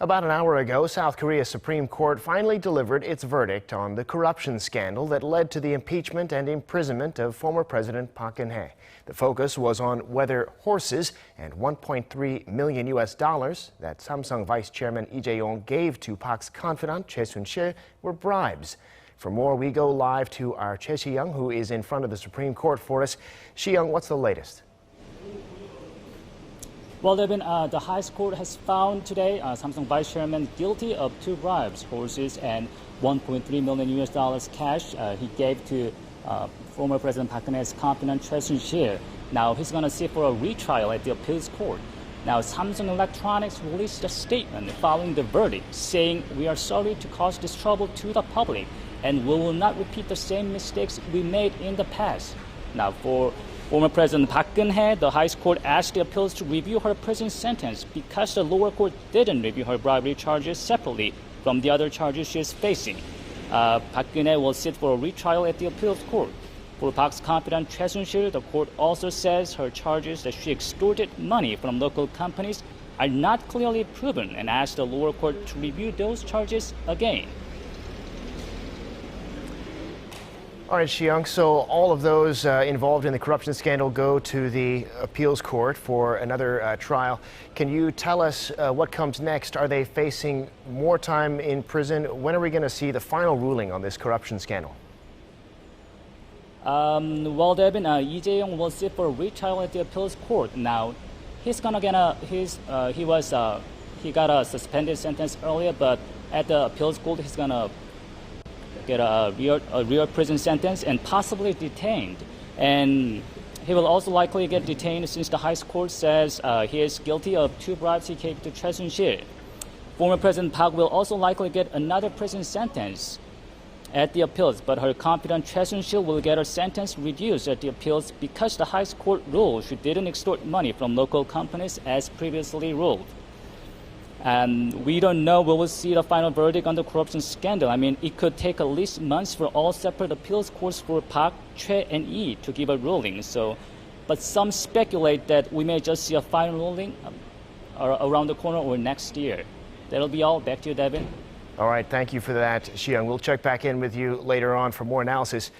About an hour ago, South Korea's Supreme Court finally delivered its verdict on the corruption scandal that led to the impeachment and imprisonment of former President Park Geun-hye. The focus was on whether horses and $1.3 million that Samsung Vice Chairman Jae-yong gave to Park's confidant Choi Soon-sil were bribes. For more, we go live to our Choi Si-young, who is in front of the Supreme Court for us. Si-young, what's the latest? Well, Devin, the highest court has found today Samsung Vice Chairman guilty of 2 bribes, horses and $1.3 million cash he gave to former President Park Geun-hye's confidant Choi Soon-sil. Now he's going to sit for a retrial at the appeals court. Now Samsung Electronics released a statement following the verdict, saying, "We are sorry to cause this trouble to the public, and we will not repeat the same mistakes we made in the past." Now for former President Park Geun-hye, the highest court asked the appeals to review her prison sentence because the lower court didn't review her bribery charges separately from the other charges she is facing. Park Geun-hye will sit for a retrial at the appeals court. For Park's confidant Choi Soon-sil, the court also says her charges that she extorted money from local companies are not clearly proven and asked the lower court to review those charges again. All right, Si-young, so all of those involved in the corruption scandal go to the appeals court for another trial. Can you tell us what comes next? Are they facing more time in prison? When are we going to see the final ruling on this corruption scandal? Well, Devin, Jae-yong will sit for a retrial at the appeals court. Now, he's gonna get he got a suspended sentence earlier, but at the appeals court, he's gonna get a real prison sentence and possibly detained. And he will also likely get detained since the highest court says he is guilty of 2 bribes he gave to Choi Soon-sil. Former President Park will also likely get another prison sentence at the appeals, but her confidant Choi Soon-sil will get her sentence reduced at the appeals because the highest court ruled she didn't extort money from local companies as previously ruled. And we don't know when we'll see the final verdict on the corruption scandal. I mean, it could take at least months for all separate appeals courts for Park, Choi, and Yi to give a ruling. But some speculate that we may just see a final ruling around the corner or next year. That'll be all. Back to you, Devin. All right, thank you for that, Si-young. We'll check back in with you later on for more analysis.